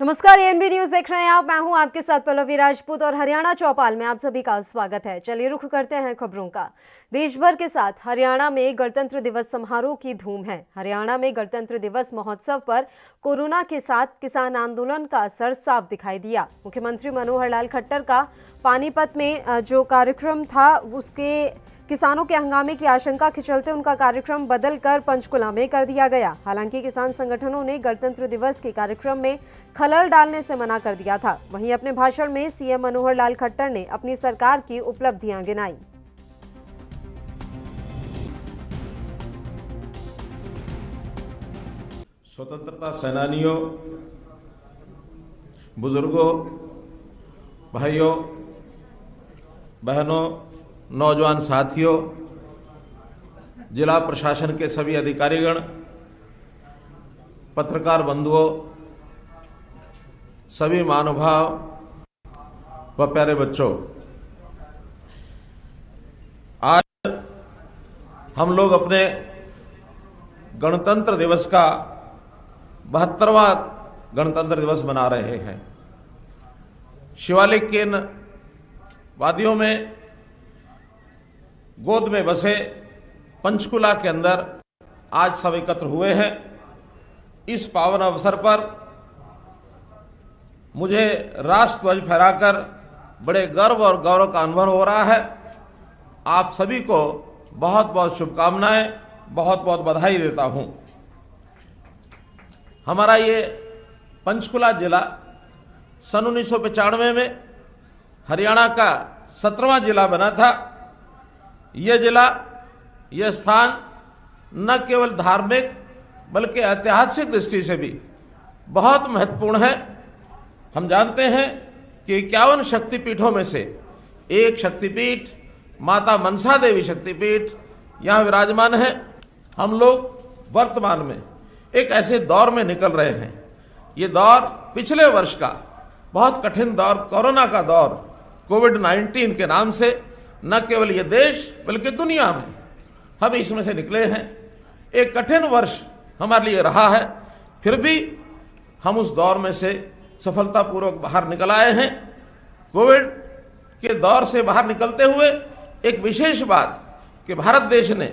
नमस्कार, ANB news देख रहे हैं आप। मैं हूं आपके साथ पल्लवी राजपूत और हरियाणा चौपाल में आप सभी का स्वागत है। चलिए रुख करते हैं खबरों का। देश भर के साथ हरियाणा में गणतंत्र दिवस समारोह की धूम है। हरियाणा में गणतंत्र दिवस महोत्सव पर कोरोना के साथ किसान आंदोलन का असर साफ दिखाई दिया। मुख्यमंत्री मनोहर लाल खट्टर का पानीपत में जो कार्यक्रम था उसके किसानों के हंगामे की आशंका के चलते उनका कार्यक्रम बदलकर पंचकुला में कर दिया गया। हालांकि किसान संगठनों ने गणतंत्र दिवस के कार्यक्रम में खलल डालने से मना कर दिया था। वहीं अपने भाषण में सीएम मनोहर लाल खट्टर ने अपनी सरकार की उपलब्धियां गिनाई। स्वतंत्रता सेनानियों, बुजुर्गों, भाइयों, बहनों, नौजवान साथियों, जिला प्रशासन के सभी अधिकारीगण, पत्रकार बंधुओं, सभी महानुभाव व प्यारे बच्चों, आज हम लोग अपने गणतंत्र दिवस का 72वां गणतंत्र दिवस मना रहे हैं। शिवालिक के इन वादियों में गोद में बसे पंचकुला के अंदर आज सब एकत्र हुए हैं। इस पावन अवसर पर मुझे राष्ट्र ध्वज फहराकर बड़े गर्व और गौरव का अनुभव हो रहा है। आप सभी को बहुत बहुत शुभकामनाएं, बहुत बहुत बधाई देता हूं। हमारा ये पंचकुला जिला सन 1995 में हरियाणा का 17वां जिला बना था। यह जिला, यह स्थान न केवल धार्मिक बल्कि ऐतिहासिक दृष्टि से भी बहुत महत्वपूर्ण है। हम जानते हैं कि 51 शक्तिपीठों में से एक शक्तिपीठ माता मनसा देवी शक्तिपीठ यहां विराजमान है। हम लोग वर्तमान में एक ऐसे दौर में निकल रहे हैं। ये दौर पिछले वर्ष का बहुत कठिन दौर, कोरोना का दौर, कोविड-19 के नाम से न केवल ये देश बल्कि दुनिया में हम इसमें से निकले हैं। एक कठिन वर्ष हमारे लिए रहा है, फिर भी हम उस दौर में से सफलतापूर्वक बाहर निकल आए हैं। कोविड के दौर से बाहर निकलते हुए एक विशेष बात कि भारत देश ने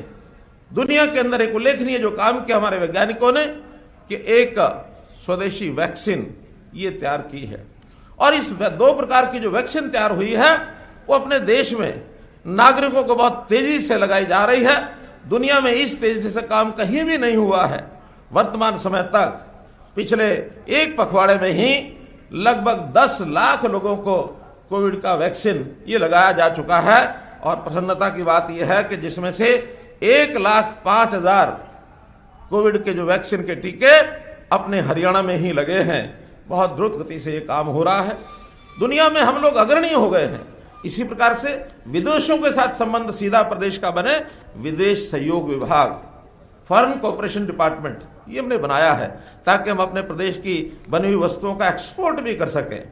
दुनिया के अंदर एक उल्लेखनीय जो काम किया हमारे वैज्ञानिकों ने कि एक स्वदेशी वैक्सीन ये तैयार की है। और इस 2 प्रकार की जो वैक्सीन तैयार हुई है वो अपने देश में नागरिकों को बहुत तेजी से लगाई जा रही है। दुनिया में इस तेजी से काम कहीं भी नहीं हुआ है। वर्तमान समय तक पिछले एक पखवाड़े में ही लगभग 10 लाख लोगों को कोविड का वैक्सीन ये लगाया जा चुका है। और प्रसन्नता की बात यह है कि जिसमें से 1,05,000 कोविड के जो वैक्सीन के टीके अपने हरियाणा में ही लगे हैं। बहुत द्रुत गति से ये काम हो रहा है। दुनिया में हम लोग अग्रणी हो गए हैं। इसी प्रकार से विदेशों के साथ संबंध सीधा प्रदेश का बने विदेश सहयोग विभाग, फॉरेन कोऑपरेशन डिपार्टमेंट, ये हमने बनाया है ताकि हम अपने प्रदेश की बनी हुई वस्तुओं का एक्सपोर्ट भी कर सकें।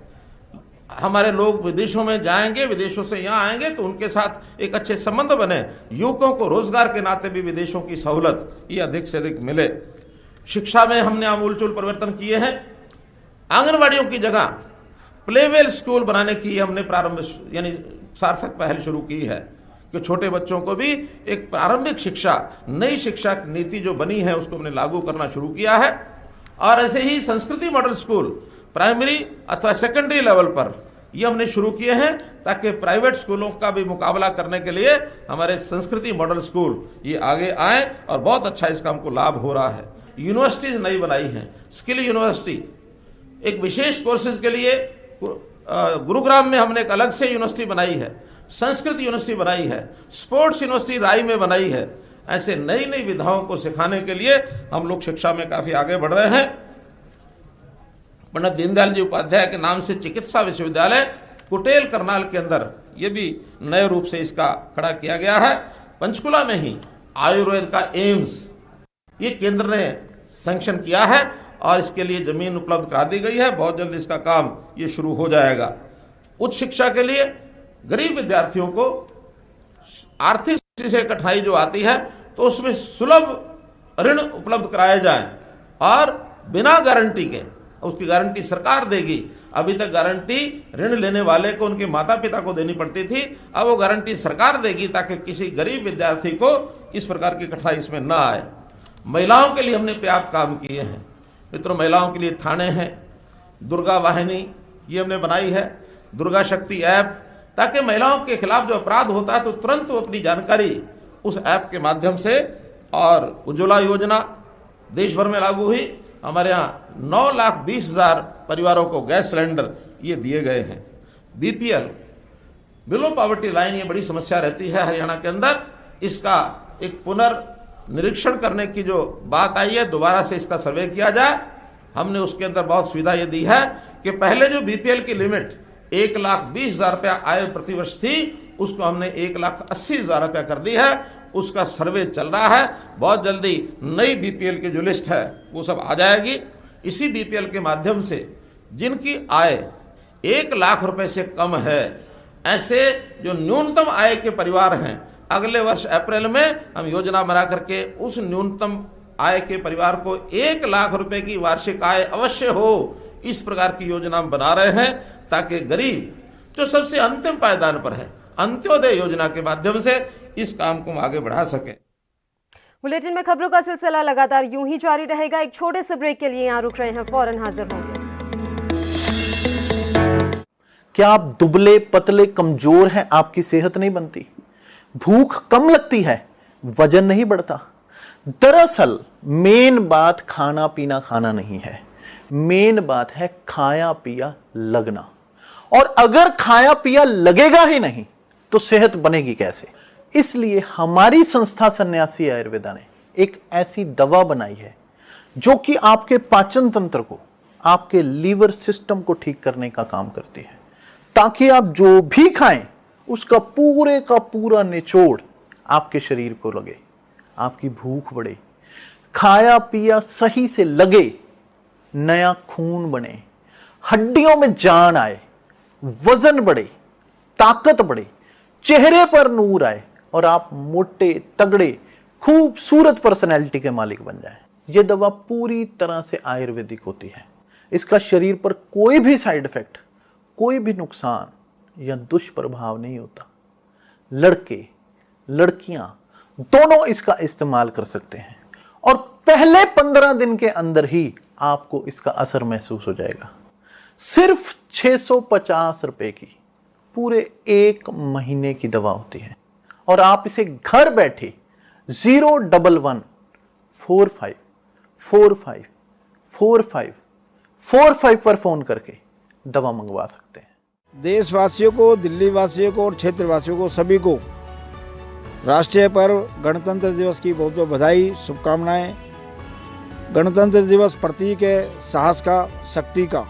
हमारे लोग विदेशों में जाएंगे, विदेशों से यहाँ आएंगे तो उनके साथ एक अच्छे संबंध बने। युवकों को रोजगार के नाते भी विदेशों की सहूलत ये अधिक से अधिक मिले। शिक्षा में हमने आमूलचूल परिवर्तन किए हैं। आंगनबाड़ियों की जगह प्लेवेल स्कूल बनाने की हमने प्रारंभ यानी सार्थक पहल शुरू की है कि छोटे बच्चों को भी एक प्रारंभिक शिक्षा, नई शिक्षा नीति जो बनी है उसको हमने लागू करना शुरू किया है। और ऐसे ही संस्कृति मॉडल स्कूल प्राइमरी अथवा सेकेंडरी लेवल पर ये हमने शुरू किए हैं ताकि प्राइवेट स्कूलों का भी मुकाबला करने के लिए हमारे संस्कृति मॉडल स्कूल ये आगे आए और बहुत अच्छा इसका हमको लाभ हो रहा है। यूनिवर्सिटीज नई बनाई हैं। स्किल यूनिवर्सिटी एक विशेष कोर्सेज के लिए गुरुग्राम में हमने एक अलग से यूनिवर्सिटी बनाई है। संस्कृत यूनिवर्सिटी बनाई है। स्पोर्ट्स यूनिवर्सिटी राई में बनाई है। ऐसे नई नई विधाओं को सिखाने के लिए हम लोग शिक्षा में काफी आगे बढ़ रहे हैं। पंडित दीनदयाल जी उपाध्याय के नाम से चिकित्सा विश्वविद्यालय कुटेल करनाल के अंदर ये भी नए रूप से इसका खड़ा किया गया है। पंचकुला में ही आयुर्वेद का एम्स ये केंद्र ने सैंक्शन किया है और इसके लिए जमीन उपलब्ध करा दी गई है। बहुत जल्द इसका काम ये शुरू हो जाएगा। उच्च शिक्षा के लिए गरीब विद्यार्थियों को आर्थिक दृष्टि से कठिनाई जो आती है तो उसमें सुलभ ऋण उपलब्ध कराए जाएं और बिना गारंटी के उसकी गारंटी सरकार देगी। अभी तक गारंटी ऋण लेने वाले को उनके माता पिता को देनी पड़ती थी, अब वो गारंटी सरकार देगी ताकि किसी गरीब विद्यार्थी को इस प्रकार की कठिनाई इसमें न आए। महिलाओं के लिए हमने पर्याप्त काम किए हैं मित्रों। महिलाओं के लिए थाने हैं, दुर्गा वाहिनी ये हमने बनाई है, दुर्गा शक्ति ऐप, ताकि महिलाओं के खिलाफ जो अपराध होता है तो तुरंत वो अपनी जानकारी उस ऐप के माध्यम से। और उज्ज्वला योजना देश भर में लागू हुई, हमारे यहाँ 9,20,000 परिवारों को गैस सिलेंडर ये दिए गए हैं। बीपीएल बिलो पॉवर्टी लाइन ये बड़ी समस्या रहती है हरियाणा के अंदर, इसका एक पुनर्निरीक्षण करने की जो बात आई है, दोबारा से इसका सर्वे किया जाए। हमने उसके अंदर बहुत सुविधा ये दी है कि पहले जो बीपीएल की लिमिट 1,20,000 रुपया आय प्रतिवर्ष थी, उसको हमने 1,80,000 रुपया कर दी है। उसका सर्वे चल रहा है, बहुत जल्दी नई बीपीएल की जो लिस्ट है वो सब आ जाएगी। इसी बीपीएल के माध्यम से जिनकी आय 1 लाख रुपए से कम है, ऐसे जो न्यूनतम आय के परिवार हैं, अगले वर्ष अप्रैल में हम योजना बना करके उस न्यूनतम आय के परिवार को 1 लाख रुपए की वार्षिक आय अवश्य हो, इस प्रकार की योजना हम बना रहे हैं, ताकि गरीब जो सबसे अंतिम पायदान पर है, अंत्योदय योजना के माध्यम से इस काम को हम आगे बढ़ा सकें। बुलेटिन में खबरों का सिलसिला लगातार यूं ही जारी रहेगा। एक छोटे से ब्रेक के लिए यहां रुक रहे हैं, फौरन हाजिर होंगे। क्या आप दुबले पतले कमजोर हैं, आपकी सेहत नहीं बनती, भूख कम लगती है, वजन नहीं बढ़ता? दरअसल मेन बात खाना पीना खाना नहीं है, मेन बात है खाया पिया लगना। और अगर खाया पिया लगेगा ही नहीं तो सेहत बनेगी कैसे? इसलिए हमारी संस्था सन्यासी आयुर्वेदा ने एक ऐसी दवा बनाई है जो कि आपके पाचन तंत्र को, आपके लीवर सिस्टम को ठीक करने का काम करती है, ताकि आप जो भी खाएं उसका पूरे का पूरा निचोड़ आपके शरीर को लगे, आपकी भूख बढ़े, खाया पिया सही से लगे, नया खून बने, हड्डियों में जान आए, वजन बढ़े, ताकत बढ़े, चेहरे पर नूर आए और आप मोटे तगड़े खूबसूरत पर्सनैलिटी के मालिक बन जाएं। यह दवा पूरी तरह से आयुर्वेदिक होती है। इसका शरीर पर कोई भी साइड इफेक्ट, कोई भी नुकसान या दुष्प्रभाव नहीं होता। लड़के लड़कियां दोनों इसका इस्तेमाल कर सकते हैं और पहले 15 दिन के अंदर ही आपको इसका असर महसूस हो जाएगा। सिर्फ 650 रुपए की पूरे 1 महीने की दवा होती है और आप इसे घर बैठे 01145454545 पर फोन करके दवा मंगवा सकते हैं। देशवासियों को, दिल्ली वासियों को और क्षेत्रवासियों को सभी को राष्ट्रीय पर्व गणतंत्र दिवस की बहुत बहुत बधाई, शुभकामनाएं। गणतंत्र दिवस प्रतीक है साहस का, शक्ति का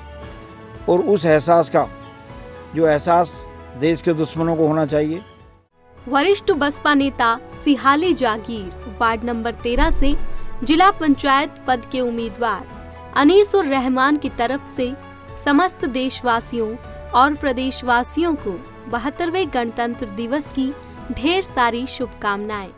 और उस एहसास का जो एहसास देश के दुश्मनों को होना चाहिए। वरिष्ठ बसपा नेता सिहाली जागीर वार्ड नंबर 13 से जिला पंचायत पद के उम्मीदवार अनीसुर रहमान की तरफ से समस्त देशवासियों और प्रदेशवासियों को 72वें गणतंत्र दिवस की ढेर सारी शुभकामनाएं।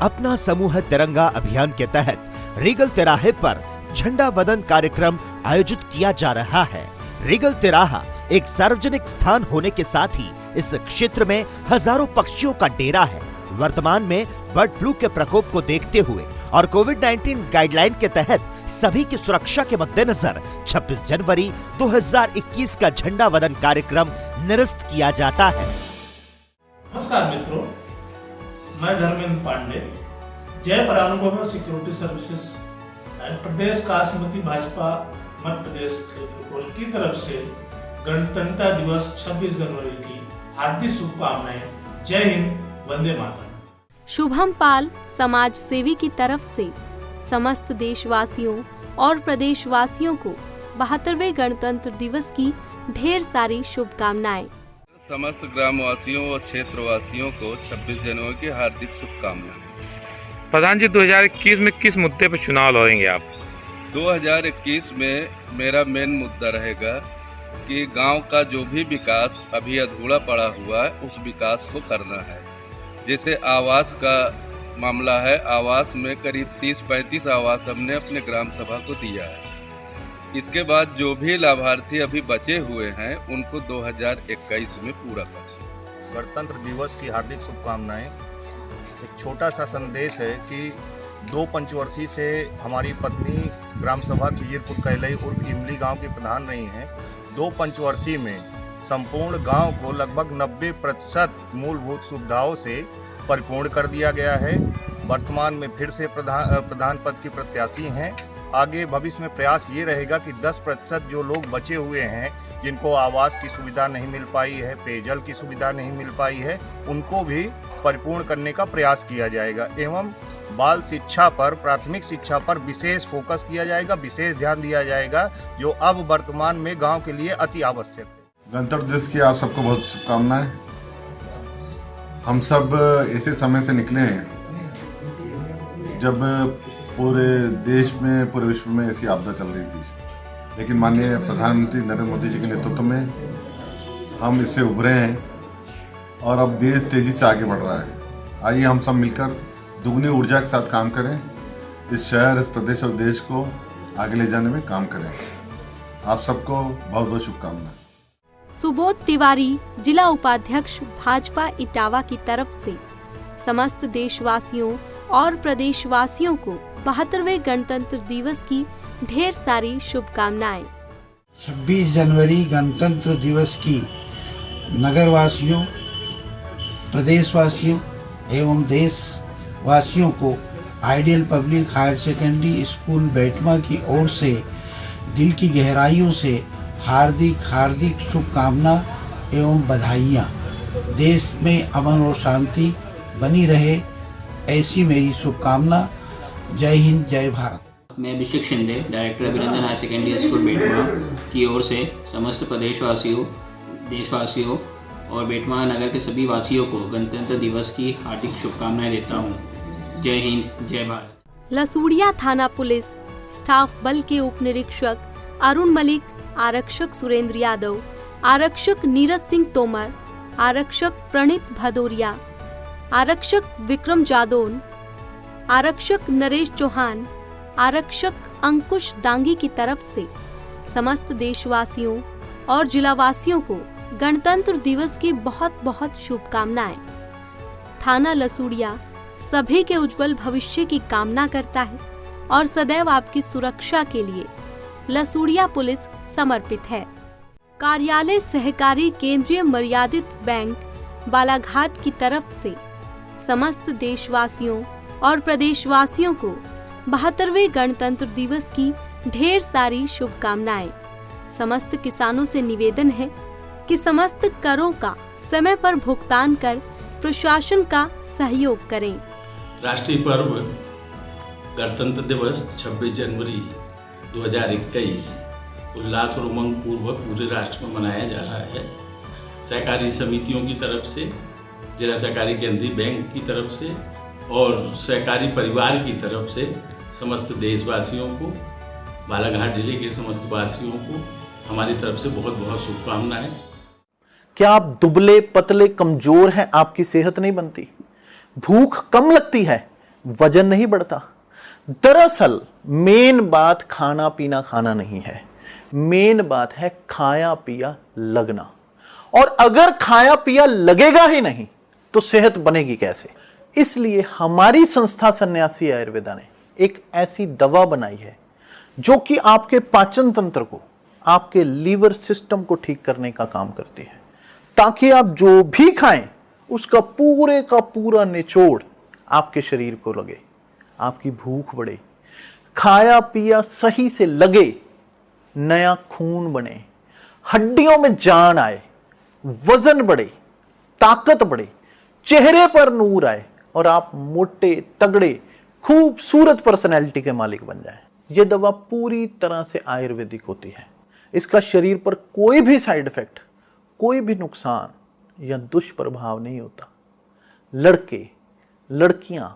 अपना समूह तिरंगा अभियान के तहत रीगल तिराहे पर झंडा वंदन कार्यक्रम आयोजित किया जा रहा है। रीगल तिराहा एक सार्वजनिक स्थान होने के साथ ही इस क्षेत्र में हजारों पक्षियों का डेरा है। वर्तमान में बर्ड फ्लू के प्रकोप को देखते हुए और कोविड-19 गाइडलाइन के तहत सभी की सुरक्षा के मद्देनजर 26 जनवरी 2021 का झंडा वंदन कार्यक्रम निरस्त किया जाता है। नमस्कार मित्रों, मैं धर्मेंद्र पांडे, जय परानुभव सिक्योरिटी सर्विसेज एंड प्रदेश कार्य समिति भाजपा मध्य प्रदेश प्रकोष्ठ की तरफ से गणतंत्र दिवस 26 जनवरी की हार्दिक शुभकामनाएं। जय हिंद, वंदे मातरम। शुभम पाल समाज सेवी की तरफ से समस्त देशवासियों और प्रदेशवासियों को 72वें गणतंत्र दिवस की ढेर सारी शुभकामनाएं। समस्त ग्रामवासियों और क्षेत्रवासियों को 26 जनवरी की हार्दिक शुभकामनाएं। प्रधान जी, 2021 में किस मुद्दे पर चुनाव लड़ेंगे आप? 2021 में मेरा मेन मुद्दा रहेगा कि गांव का जो भी विकास अभी अधूरा पड़ा हुआ है उस विकास को करना है। जैसे आवास का मामला है। आवास में करीब 30-35 आवास हमने अपने ग्राम सभा को दिया है। इसके बाद जो भी लाभार्थी अभी बचे हुए हैं उनको 2021 में पूरा करें। गणतंत्र दिवस की हार्दिक शुभकामनाएं। एक छोटा सा संदेश है कि 2 पंचवर्षीय से हमारी पत्नी ग्राम सभा खिजीरपुर कैलई उर्फ इमली गांव की प्रधान रही हैं। 2 पंचवर्षीय में संपूर्ण गांव को लगभग 90% मूलभूत सुविधाओं से परिपूर्ण कर दिया गया है। वर्तमान में फिर से प्रधान पद की प्रत्याशी हैं। आगे भविष्य में प्रयास ये रहेगा कि 10% जो लोग बचे हुए हैं जिनको आवास की सुविधा नहीं मिल पाई है, पेयजल की सुविधा नहीं मिल पाई है, उनको भी परिपूर्ण करने का प्रयास किया जाएगा। एवं बाल शिक्षा पर, प्राथमिक शिक्षा पर विशेष फोकस किया जाएगा, विशेष ध्यान दिया जाएगा, जो अब वर्तमान में गांव के लिए अति आवश्यक है। गणतंत्र दिवस की आप सबको बहुत शुभकामनाएं। हम सब ऐसे समय से निकले हैं जब पूरे देश में, पूरे विश्व में ऐसी आपदा चल रही थी, लेकिन माननीय प्रधानमंत्री नरेंद्र मोदी जी के नेतृत्व में हम इससे उभरे हैं और अब देश तेजी से आगे बढ़ रहा है। आइए हम सब मिलकर दुगनी ऊर्जा के साथ काम करें, इस शहर, इस प्रदेश और देश को आगे ले जाने में काम करें। आप सबको बहुत बहुत शुभकामनाएं। सुबोध तिवारी, जिला उपाध्यक्ष भाजपा इटावा की तरफ से समस्त देशवासियों और प्रदेशवासियों को 72वें गणतंत्र दिवस की ढेर सारी शुभकामनाएं। 26 जनवरी गणतंत्र दिवस की नगरवासियों, प्रदेशवासियों एवं देशवासियों को ideal public higher secondary school Betma की ओर से दिल की गहराइयों से हार्दिक शुभकामना एवं बधाइयाँ। देश में अमन और शांति बनी रहे, ऐसी मेरी शुभकामना। जय हिंद, जय भारत। मैं अभिषेक शिंदे, डायरेक्टर अभिनंदन हायर सेकेंडरी स्कूल बेटमा की ओर से समस्त प्रदेशवासियों, देशवासियों और बेटमा नगर के सभी वासियों को गणतंत्र दिवस की हार्दिक शुभकामनाएं देता हूं। जय हिंद, जय भारत। लसूड़िया थाना पुलिस स्टाफ बल के उप निरीक्षक अरुण मलिक, आरक्षक सुरेंद्र यादव, आरक्षक नीरज सिंह तोमर, आरक्षक प्रणीत भदौरिया, आरक्षक विक्रम जादौन, आरक्षक नरेश चौहान, आरक्षक अंकुश दांगी की तरफ से समस्त देशवासियों और जिलावासियों को गणतंत्र दिवस की बहुत बहुत शुभकामनाएं। थाना लसूड़िया सभी के उज्जवल भविष्य की कामना करता है और सदैव आपकी सुरक्षा के लिए लसूड़िया पुलिस समर्पित है। कार्यालय सहकारी केंद्रीय मर्यादित बैंक बालाघाट की तरफ से समस्त देशवासियों और प्रदेशवासियों को 72वें गणतंत्र दिवस की ढेर सारी शुभकामनाएं। समस्त किसानों से निवेदन है कि समस्त करों का समय पर भुगतान कर प्रशासन का सहयोग करें। राष्ट्रीय पर्व गणतंत्र दिवस 26 जनवरी 2021 उल्लास और उमंग पूर्वक पूरे राष्ट्र में मनाया जा रहा है। सहकारी समितियों की तरफ से, जिला सहकारी केंद्रीय बैंक की तरफ से और सहकारी परिवार की तरफ से समस्त देशवासियों को, बालाघाट जिले के समस्त वासियों को हमारी तरफ से बहुत बहुत शुभकामनाएं। क्या आप दुबले पतले कमजोर हैं, आपकी सेहत नहीं बनती, भूख कम लगती है, वजन नहीं बढ़ता? दरअसल मेन बात खाना पीना खाना नहीं है, मेन बात है खाया पिया लगना। और अगर खाया पिया लगेगा ही नहीं तो सेहत बनेगी कैसे? इसलिए हमारी संस्था सन्यासी आयुर्वेदा ने एक ऐसी दवा बनाई है जो कि आपके पाचन तंत्र को, आपके लीवर सिस्टम को ठीक करने का काम करती है, ताकि आप जो भी खाएं उसका पूरे का पूरा निचोड़ आपके शरीर को लगे, आपकी भूख बढ़े, खाया पिया सही से लगे, नया खून बने, हड्डियों में जान आए, वजन बढ़े, ताकत बढ़े, चेहरे पर नूर आए और आप मोटे तगड़े खूबसूरत पर्सनैलिटी के मालिक बन जाएं। यह दवा पूरी तरह से आयुर्वेदिक होती है। इसका शरीर पर कोई भी साइड इफेक्ट, कोई भी नुकसान या दुष्प्रभाव नहीं होता। लड़के लड़कियां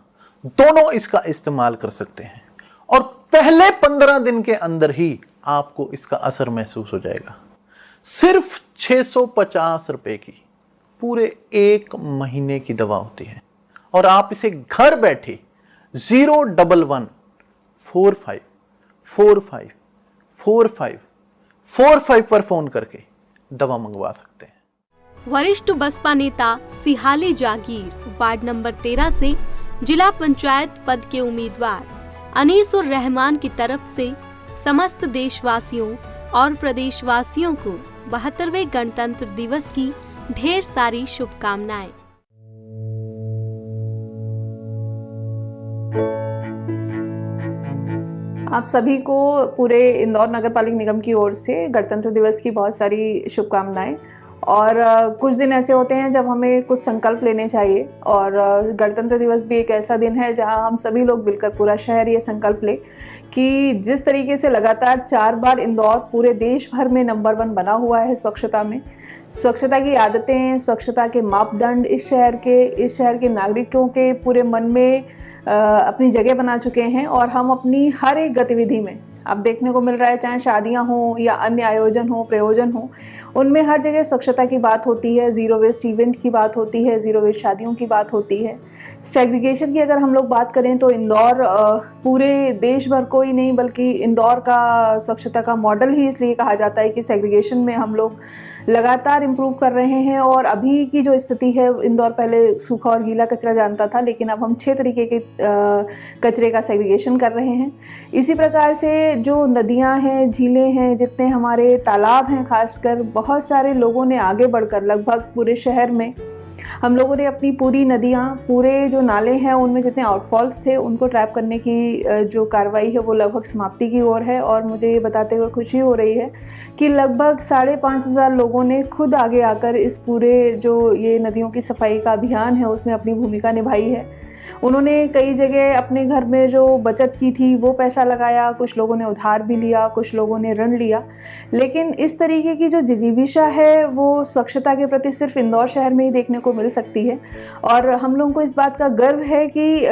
दोनों इसका इस्तेमाल कर सकते हैं और पहले 15 दिन के अंदर ही आपको इसका असर महसूस हो जाएगा। सिर्फ 650 रुपए की पूरे 1 महीने की दवा होती है। और आप इसे घर बैठे 01145454545 पर फोन करके दवा मंगवा सकते हैं। वरिष्ठ बसपा नेता सिहाली जागीर वार्ड नंबर 13 से जिला पंचायत पद के उम्मीदवार अनीसुर रहमान की तरफ से समस्त देशवासियों और प्रदेशवासियों को 72वें गणतंत्र दिवस की ढेर सारी शुभकामनाएं। आप सभी को पूरे इंदौर नगर पालिक निगम की ओर से गणतंत्र दिवस की बहुत सारी शुभकामनाएं। और कुछ दिन ऐसे होते हैं जब हमें कुछ संकल्प लेने चाहिए, और गणतंत्र दिवस भी एक ऐसा दिन है जहां हम सभी लोग मिलकर, पूरा शहर ये संकल्प ले कि जिस तरीके से लगातार 4 बार इंदौर पूरे देश भर में नंबर 1 बना हुआ है स्वच्छता में, स्वच्छता की आदतें, स्वच्छता के मापदंड इस शहर के नागरिकों के पूरे मन में अपनी जगह बना चुके हैं। और हम अपनी हर एक गतिविधि में अब देखने को मिल रहा है, चाहे शादियां हों या अन्य आयोजन हो, प्रयोजन हो, उनमें हर जगह स्वच्छता की बात होती है, जीरो वेस्ट इवेंट की बात होती है, जीरो वेस्ट शादियों की बात होती है। सेग्रीगेशन की अगर हम लोग बात करें तो इंदौर पूरे देश भर को ही नहीं बल्कि इंदौर का स्वच्छता का मॉडल ही इसलिए कहा जाता है कि सेग्रीगेशन में हम लोग लगातार इम्प्रूव कर रहे हैं। और अभी की जो स्थिति है, इंदौर पहले सूखा और गीला कचरा जानता था, लेकिन अब हम 6 तरीके के कचरे का सेग्रीगेशन कर रहे हैं। इसी प्रकार से जो नदियां हैं, झीलें हैं, जितने हमारे तालाब हैं, खासकर बहुत सारे लोगों ने आगे बढ़कर लगभग पूरे शहर में हम लोगों ने अपनी पूरी नदियां, पूरे जो नाले हैं उनमें जितने आउटफॉल्स थे उनको ट्रैप करने की जो कार्रवाई है वो लगभग समाप्ति की ओर है। और मुझे ये बताते हुए खुशी हो रही है कि लगभग 5,500 लोगों ने खुद आगे आकर इस पूरे जो ये नदियों की सफाई का अभियान है उसमें अपनी भूमिका निभाई है। उन्होंने कई जगह अपने घर में जो बचत की थी वो पैसा लगाया, कुछ लोगों ने उधार भी लिया, कुछ लोगों ने ऋण लिया। लेकिन इस तरीके की जो जिजीविषा है वो स्वच्छता के प्रति सिर्फ इंदौर शहर में ही देखने को मिल सकती है। और हम लोगों को इस बात का गर्व है कि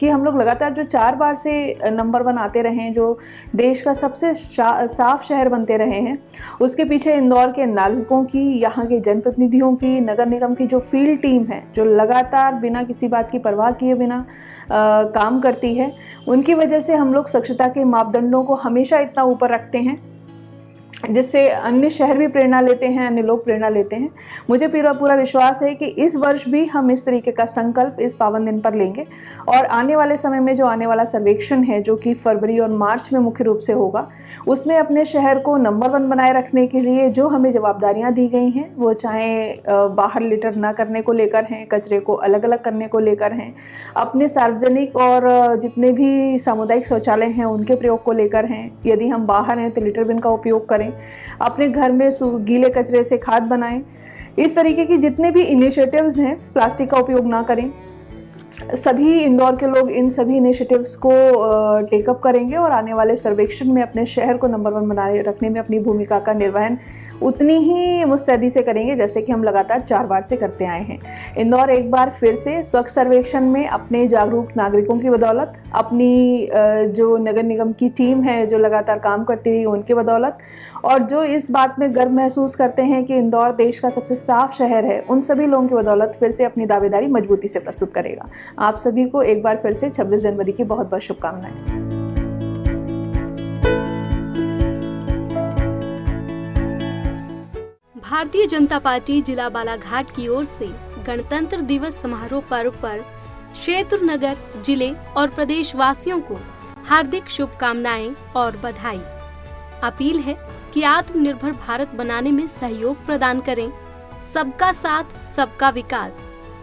हम लोग लगातार जो 4 बार से नंबर 1 आते रहे हैं, जो देश का सबसे साफ शहर बनते रहे हैं, उसके पीछे इंदौर के नागरिकों की, यहाँ के जनप्रतिनिधियों की, नगर निगम की जो फील्ड टीम है, जो लगातार बिना किसी बात की परवाह किए बिना काम करती है, उनकी वजह से हम लोग स्वच्छता के मापदंडों को हमेशा इतना ऊपर रखते हैं जिससे अन्य शहर भी प्रेरणा लेते हैं, अन्य लोग प्रेरणा लेते हैं। मुझे पूरा विश्वास है कि इस वर्ष भी हम इस तरीके का संकल्प इस पावन दिन पर लेंगे। और आने वाले समय में जो आने वाला सर्वेक्षण है, जो कि फरवरी और मार्च में मुख्य रूप से होगा, उसमें अपने शहर को नंबर 1 बनाए रखने के लिए जो हमें जवाबदारियां दी गई हैं, वो चाहे बाहर लिटर ना करने को लेकर हैं, कचरे को अलग अलग करने को लेकर हैं, अपने सार्वजनिक और जितने भी सामुदायिक शौचालय हैं उनके प्रयोग को लेकर हैं, यदि हम बाहर हैं तो लिटर बिन का उपयोग करें, अपने घर में गीले कचरे से खाद बनाएं। इस तरीके की जितने भी इनिशिएटिव्स हैं, प्लास्टिक का उपयोग ना करें, सभी इंदौर के लोग इन सभी इनिशिएटिव्स को टेकअप करेंगे और आने वाले सर्वेक्षण में अपने शहर को नंबर 1 बनाए रखने में अपनी भूमिका का निर्वहन उतनी ही मुस्तैदी से करेंगे जैसे कि हम लगातार 4 बार से करते आए हैं। इंदौर एक बार फिर से स्वच्छ सर्वेक्षण में अपने जागरूक नागरिकों की बदौलत, अपनी जो नगर निगम की टीम है जो लगातार काम करती रही उनकी बदौलत, और जो इस बात में गर्व महसूस करते हैं कि इंदौर देश का सबसे साफ शहर है, उन सभी लोगों की बदौलत फिर से अपनी दावेदारी मजबूती से प्रस्तुत करेगा। आप सभी को एक बार फिर से 26 जनवरी की बहुत बहुत शुभकामनाएं। भारतीय जनता पार्टी जिला बालाघाट की ओर से गणतंत्र दिवस समारोह पर्व पर क्षेत्र, नगर, जिले और प्रदेश वासियों को हार्दिक शुभकामनाएं और बधाई। अपील है कि आत्मनिर्भर भारत बनाने में सहयोग प्रदान करें, सबका साथ सबका विकास,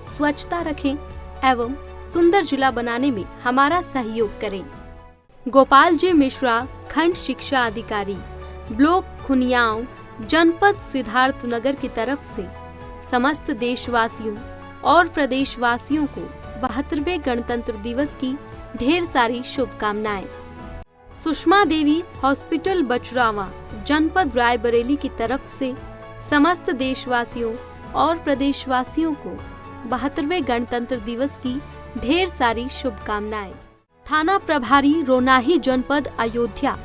स्वच्छता रखें एवं सुंदर जिला बनाने में हमारा सहयोग करें। गोपाल जी मिश्रा, खंड शिक्षा अधिकारी, ब्लॉक खुनियाओं, जनपद सिद्धार्थ नगर की तरफ से समस्त देशवासियों और प्रदेशवासियों को 72वें गणतंत्र दिवस की ढेर सारी शुभकामनाएं। सुषमा देवी हॉस्पिटल बचरावा, जनपद रायबरेली की तरफ से समस्त देशवासियों और प्रदेशवासियों को 72वें गणतंत्र दिवस की ढेर सारी शुभकामनाएं। थाना प्रभारी रोनाही, जनपद अयोध्या,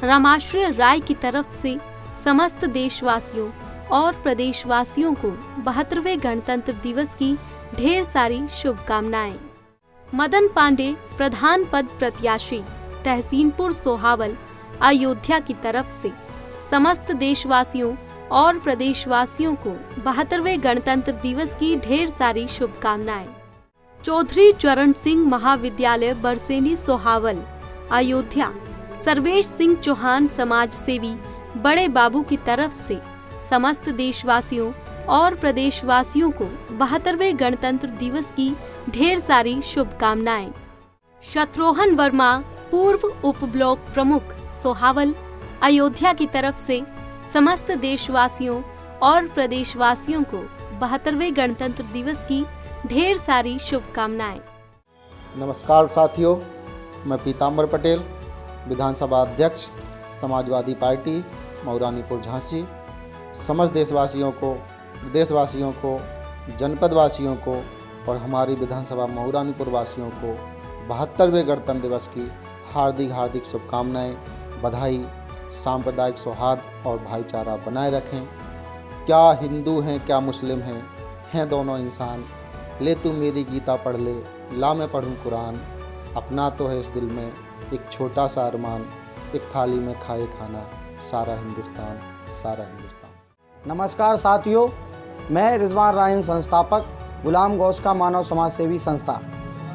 रामाश्रय राय की तरफ से समस्त देशवासियों और प्रदेशवासियों को 72वें गणतंत्र दिवस की ढेर सारी शुभकामनाएं। मदन पांडे, प्रधान पद प्रत्याशी, तहसीनपुर सोहावल, अयोध्या की तरफ से समस्त देशवासियों और प्रदेशवासियों को 72वें गणतंत्र दिवस की ढेर सारी शुभकामनाएं। चौधरी चरण सिंह महाविद्यालय बरसेनी सोहावल, अयोध्या, सर्वेश सिंह चौहान समाज सेवी, बड़े बाबू की तरफ से समस्त देशवासियों और प्रदेशवासियों को 72वें गणतंत्र दिवस की ढेर सारी शुभकामनाएं। शत्रुघ्न वर्मा, पूर्व उप ब्लॉक प्रमुख, सोहावल, अयोध्या की तरफ से समस्त देशवासियों और प्रदेशवासियों को 72वें गणतंत्र दिवस की ढेर सारी शुभकामनाएं। नमस्कार साथियों, मैं पीताम्बर पटेल, विधानसभा अध्यक्ष, समाजवादी पार्टी, मऊरानीपुर झांसी, समस्त देशवासियों को, प्रदेशवासियों को, जनपद वासियों को और हमारी विधानसभा मऊरानीपुर वासियों को 72वें गणतंत्र दिवस की हार्दिक हार्दिक शुभकामनाएं, बधाई। सांप्रदायिक सौहार्द और भाईचारा बनाए रखें। क्या हिंदू हैं क्या मुस्लिम हैं दोनों इंसान। ले तू मेरी गीता पढ़ ले, ला मैं पढ़ूं कुरान। अपना तो है इस दिल में एक छोटा सा अरमान, एक थाली में खाए खाना सारा हिंदुस्तान, सारा हिंदुस्तान। नमस्कार साथियों, मैं रिजवान रायन, संस्थापक गुलाम गौस का मानव समाज सेवी संस्था,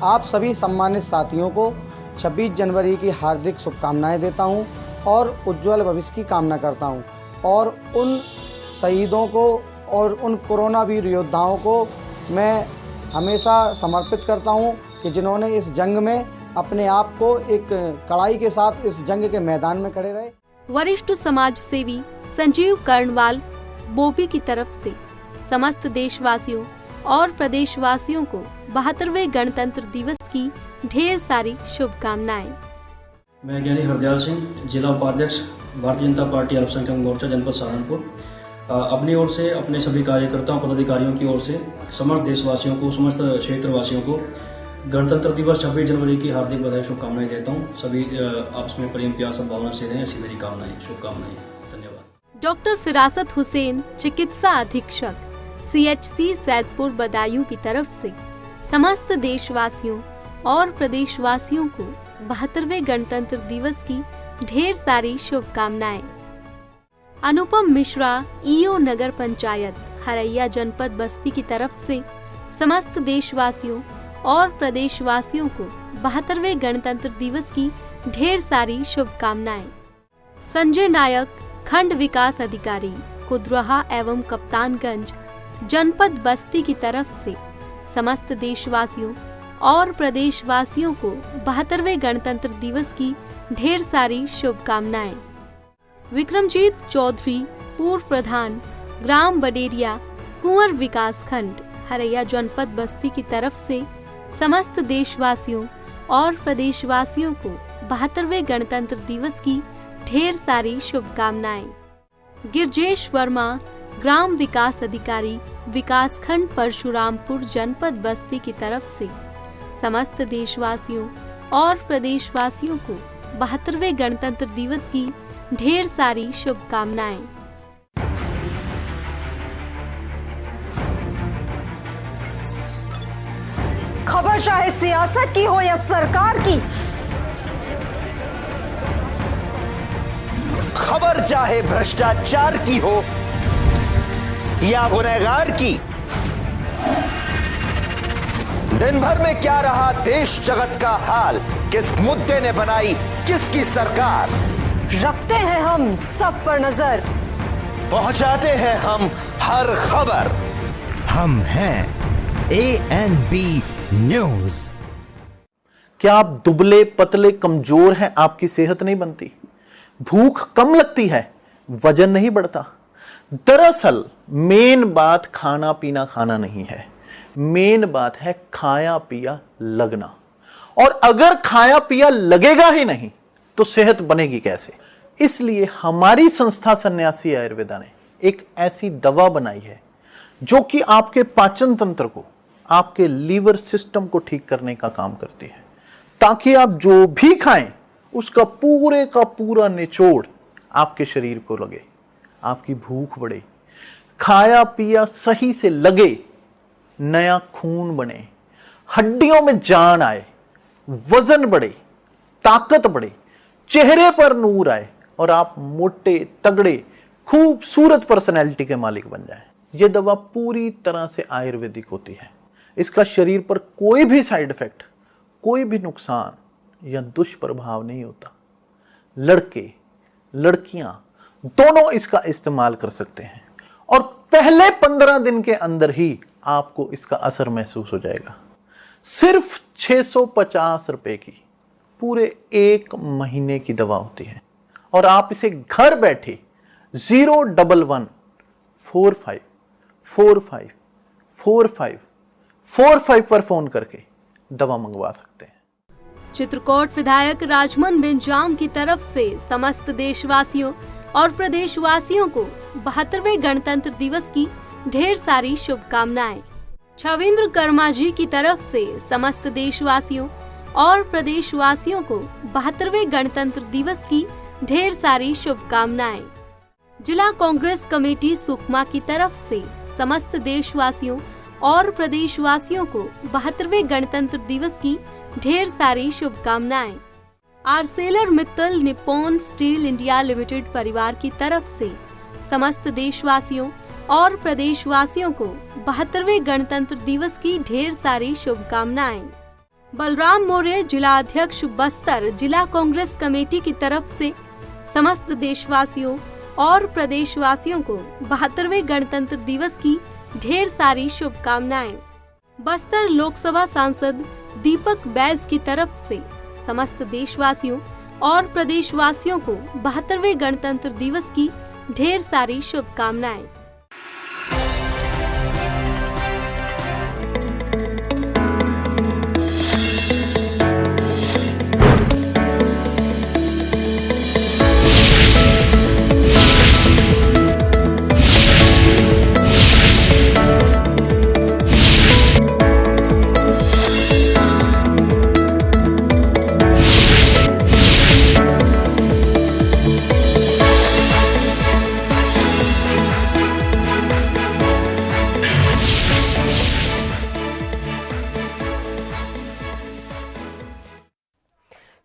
आप सभी सम्मानित साथियों को 26 जनवरी की हार्दिक शुभकामनाएं देता हूं और उज्जवल भविष्य की कामना करता हूं और उन शहीदों को और उन कोरोना वीर योद्धाओं को मैं हमेशा समर्पित करता हूं कि जिन्होंने इस जंग में अपने आप को एक कड़ाई के साथ इस जंग के मैदान में खड़े रहे। वरिष्ठ समाज सेवी संजीव कर्णवाल, बोबी की तरफ से समस्त देशवासियों और प्रदेशवासियों को 72वें गणतंत्र दिवस की ढेर सारी शुभकामनाएं। मैं ज्ञानी हरदयाल सिंह, जिला उपाध्यक्ष, भारतीय जनता पार्टी अल्पसंख्यक मोर्चा, जनपद सहारनपुर, अपनी ओर से, अपने सभी कार्यकर्ताओं पदाधिकारियों की ओर से समस्त देशवासियों को, समस्त क्षेत्रवासियों को गणतंत्र दिवस 26 जनवरी की हार्दिक बधाई शुभकामनाएं देता हूं। सभी आपस में प्रेम प्यार सद्भावना से रहें, ऐसी मेरी कामनाएं, शुभकामनाएं। धन्यवाद। डॉक्टर फिरासत हुसैन, चिकित्सा अधीक्षक, CHC सैदपुर बदायूं की तरफ से समस्त देशवासियों और प्रदेशवासियों को 72वें गणतंत्र दिवस की ढेर सारी शुभकामनाएं। अनुपम मिश्रा, EO नगर पंचायत, हरैया, जनपद बस्ती की तरफ से समस्त देशवासियों और प्रदेशवासियों को 72वें गणतंत्र दिवस की ढेर सारी शुभकामनाएं। संजय नायक, खंड विकास अधिकारी, कुदरहा एवं कप्तानगंज, जनपद बस्ती की तरफ से समस्त देशवासियों और प्रदेशवासियों को 72वें गणतंत्र दिवस की ढेर सारी शुभकामनाएं। विक्रमजीत चौधरी, पूर्व प्रधान, ग्राम बडेरिया, कुंवर विकास खंड, हरैया, जनपद बस्ती की तरफ से समस्त देशवासियों और प्रदेशवासियों को 72वें गणतंत्र दिवस की ढेर सारी शुभकामनाएं। गिरजेश वर्मा, ग्राम विकास अधिकारी, विकास खंड परशुरामपुर, जनपद बस्ती की तरफ से समस्त देशवासियों और प्रदेशवासियों को 72वें गणतंत्र दिवस की ढेर सारी शुभकामनाएं। खबर चाहे सियासत की हो या सरकार की, खबर चाहे भ्रष्टाचार की हो या गुनहगार की, दिन भर में क्या रहा देश जगत का हाल, किस मुद्दे ने बनाई किसकी सरकार, रखते हैं हम सब पर नजर, पहुंचाते हैं हम हर खबर। हम हैं ANB न्यूज। क्या आप दुबले पतले कमजोर हैं, आपकी सेहत नहीं बनती, भूख कम लगती है, वजन नहीं बढ़ता। दरअसल मेन बात खाना पीना खाना नहीं है, मेन बात है खाया पिया लगना। और अगर खाया पिया लगेगा ही नहीं तो सेहत बनेगी कैसे। इसलिए हमारी संस्था सन्यासी आयुर्वेदा ने एक ऐसी दवा बनाई है जो कि आपके पाचन तंत्र को, आपके लीवर सिस्टम को ठीक करने का काम करती है, ताकि आप जो भी खाएं उसका पूरे का पूरा निचोड़ आपके शरीर को लगे, आपकी भूख बढ़े, खाया पिया सही से लगे, नया खून बने, हड्डियों में जान आए, वजन बढ़े, ताकत बढ़े, चेहरे पर नूर आए और आप मोटे तगड़े खूबसूरत पर्सनैलिटी के मालिक बन जाएं। यह दवा पूरी तरह से आयुर्वेदिक होती है। इसका शरीर पर कोई भी साइड इफेक्ट, कोई भी नुकसान या दुष्प्रभाव नहीं होता। लड़के लड़कियां दोनों इसका इस्तेमाल कर सकते हैं और पहले 15 दिन के अंदर ही आपको इसका असर महसूस हो जाएगा। सिर्फ 650 रुपए की पूरे 1 महीने की दवा होती है और आप इसे घर बैठे 01145454545 पर फोन करके दवा मंगवा सकते हैं। चित्रकूट विधायक राजमन बेंजाम की तरफ से समस्त देशवासियों और प्रदेशवासियों को 72वें गणतंत्र दिवस की ढेर सारी शुभकामनाएं। छविंद्र कर्मा जी की तरफ से समस्त देशवासियों और प्रदेशवासियों को 72वें गणतंत्र दिवस की ढेर सारी शुभकामनाएं। जिला कांग्रेस कमेटी सुकमा की तरफ से समस्त देशवासियों और प्रदेशवासियों को 72वें गणतंत्र दिवस की ढेर सारी शुभकामनाएं। Arcelor Mittal Nippon steel India limited परिवार की तरफ से समस्त देशवासियों और प्रदेशवासियों को 72वें गणतंत्र दिवस की ढेर सारी शुभकामनाएं। बलराम मौर्य जिला अध्यक्ष बस्तर जिला कांग्रेस कमेटी की तरफ से समस्त देशवासियों और प्रदेशवासियों को 72वें गणतंत्र दिवस की ढेर सारी शुभकामनाएं। बस्तर लोकसभा सांसद दीपक बैज की तरफ से समस्त देशवासियों और प्रदेशवासियों को 72वें गणतंत्र दिवस की ढेर सारी शुभकामनाएं।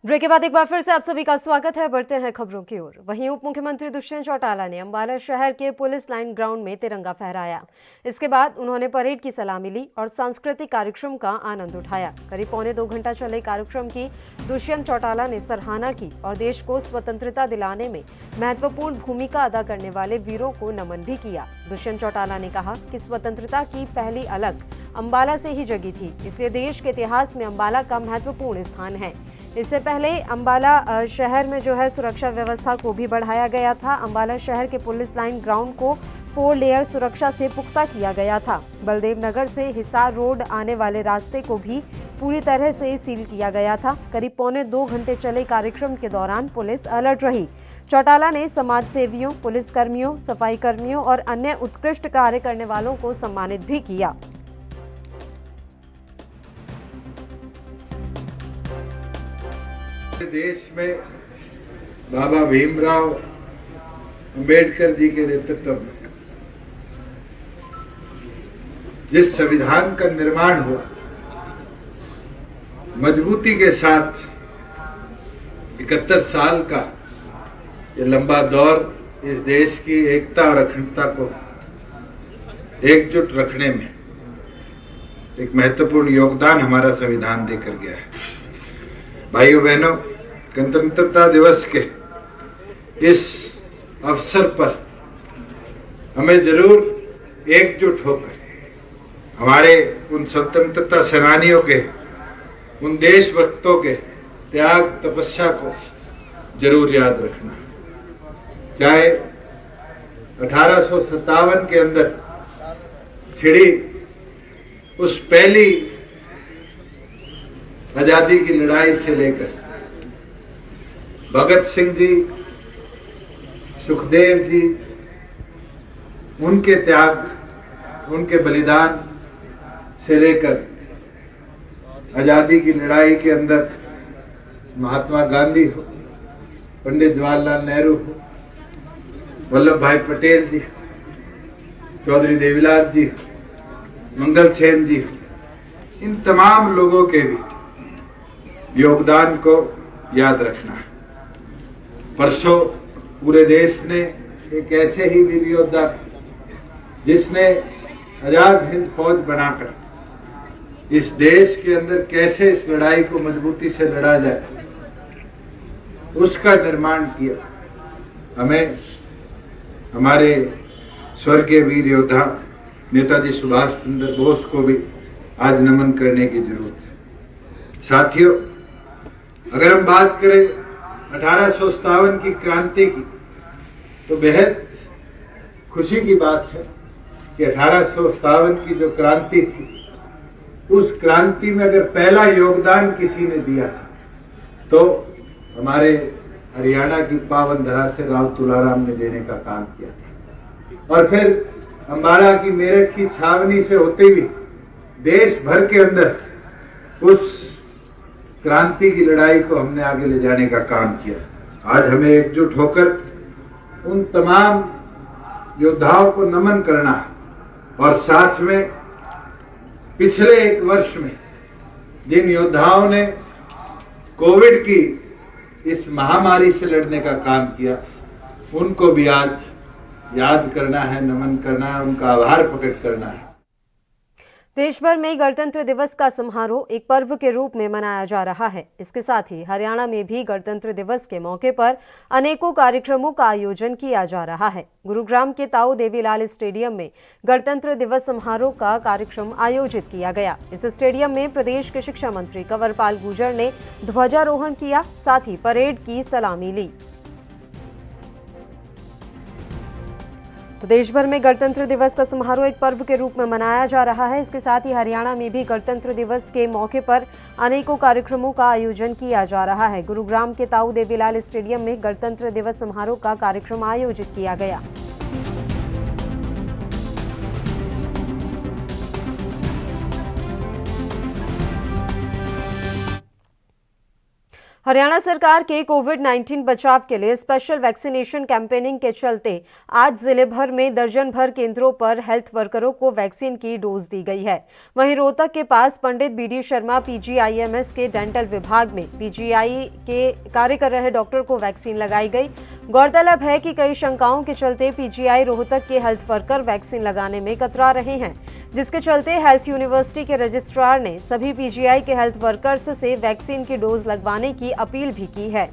ब्रेक के बाद एक बार फिर से आप सभी का स्वागत है। बढ़ते हैं खबरों की ओर। वहीं उप मुख्यमंत्री दुष्यंत चौटाला ने अंबाला शहर के पुलिस लाइन ग्राउंड में तिरंगा फहराया। इसके बाद उन्होंने परेड की सलामी ली और सांस्कृतिक कार्यक्रम का आनंद उठाया। करीब पौने 2 घंटा चले कार्यक्रम की दुष्यंत चौटाला ने सराहना की और देश को स्वतंत्रता दिलाने में महत्वपूर्ण भूमिका अदा करने वाले वीरों को नमन भी किया। दुष्यंत चौटाला ने कहा कि स्वतंत्रता की पहली अलग अंबाला से ही जगी थी, इसलिए देश के इतिहास में अंबाला का महत्वपूर्ण स्थान है। इससे पहले अंबाला शहर में जो है सुरक्षा व्यवस्था को भी बढ़ाया गया था। अंबाला शहर के पुलिस लाइन ग्राउंड को 4 लेयर सुरक्षा से पुख्ता किया गया था। बलदेव नगर से हिसार रोड आने वाले रास्ते को भी पूरी तरह से सील किया गया था। करीब पौने 2 घंटे चले कार्यक्रम के दौरान पुलिस अलर्ट रही। चौटाला ने समाज सेवियों, पुलिस कर्मियों, सफाई कर्मियों और अन्य उत्कृष्ट कार्य करने वालों को सम्मानित भी किया। देश में बाबा भीमराव अंबेडकर जी के नेतृत्व में जिस संविधान का निर्माण हुआ, मजबूती के साथ 71 साल का ये लंबा दौर इस देश की एकता और अखंडता को एकजुट रखने में एक महत्वपूर्ण योगदान हमारा संविधान देकर गया है। भाइयों बहनों, गणतंत्रता दिवस के इस अवसर पर हमें जरूर एकजुट होकर हमारे उन स्वतंत्रता सेनानियों के, उन देशभक्तों के त्याग तपस्या को जरूर याद रखना। चाहे 1857 के अंदर छिड़ी उस पहली आजादी की लड़ाई से लेकर भगत सिंह जी, सुखदेव जी, उनके त्याग, उनके बलिदान से लेकर आजादी की लड़ाई के अंदर महात्मा गांधी हो, पंडित जवाहरलाल नेहरू हो, वल्लभ भाई पटेल जी, चौधरी देवीलाल जी, मंगल सेन जी, इन तमाम लोगों के भी योगदान को याद रखना है। परसों पूरे देश ने एक ऐसे ही वीर योद्धा जिसने आजाद हिंद फौज बनाकर इस देश के अंदर कैसे इस लड़ाई को मजबूती से लड़ा जाए, उसका निर्माण किया। हमें हमारे स्वर्गीय वीर योद्धा नेताजी सुभाष चंद्र बोस को भी आज नमन करने की जरूरत है। साथियों, अगर हम बात करें 1857 की क्रांति की, तो बेहद खुशी की बात है कि 1857 की जो क्रांति थी, उस क्रांति में अगर पहला योगदान किसी ने दिया तो हमारे हरियाणा की पावन धरा से राव तुलाराम ने देने का काम किया। और फिर अम्बाला की मेरठ की छावनी से होते हुए देश भर के अंदर उस क्रांति की लड़ाई को हमने आगे ले जाने का काम किया। आज हमें एकजुट होकर उन तमाम योद्धाओं को नमन करना है और साथ में पिछले एक वर्ष में जिन योद्धाओं ने कोविड की इस महामारी से लड़ने का काम किया, उनको भी आज याद करना है, नमन करना है, उनका आभार प्रकट करना है। देश भर में गणतंत्र दिवस का समारोह एक पर्व के रूप में मनाया जा रहा है। इसके साथ ही हरियाणा में भी गणतंत्र दिवस के मौके पर अनेकों कार्यक्रमों का आयोजन किया जा रहा है। गुरुग्राम के ताऊ देवीलाल स्टेडियम में गणतंत्र दिवस समारोह का कार्यक्रम आयोजित किया गया। इस स्टेडियम में प्रदेश के शिक्षा मंत्री कंवरपाल गुर्जर ने ध्वजारोहण किया, साथ ही परेड की सलामी ली। तो देश भर में गणतंत्र दिवस का समारोह एक पर्व के रूप में मनाया जा रहा है। इसके साथ ही हरियाणा में भी गणतंत्र दिवस के मौके पर अनेकों कार्यक्रमों का आयोजन किया जा रहा है। गुरुग्राम के ताऊ देवीलाल स्टेडियम में गणतंत्र दिवस समारोह का कार्यक्रम आयोजित किया गया। हरियाणा सरकार के कोविड-19 बचाव के लिए स्पेशल वैक्सीनेशन कैंपेनिंग के चलते आज जिले भर में दर्जन भर केंद्रों पर हेल्थ वर्करों को वैक्सीन की डोज दी गई है। वहीं रोहतक के पास पंडित बीडी शर्मा पीजीआईएमएस के डेंटल विभाग में पीजीआई के कार्य कर रहे डॉक्टर को वैक्सीन लगाई गई। गौरतलब है कि कई शंकाओं के चलते पीजीआई रोहतक के हेल्थ वर्कर वैक्सीन लगाने में कतरा रहे हैं, जिसके चलते हेल्थ यूनिवर्सिटी के रजिस्ट्रार ने सभी पीजीआई के हेल्थ वर्कर्स से वैक्सीन की डोज लगवाने की अपील भी की है।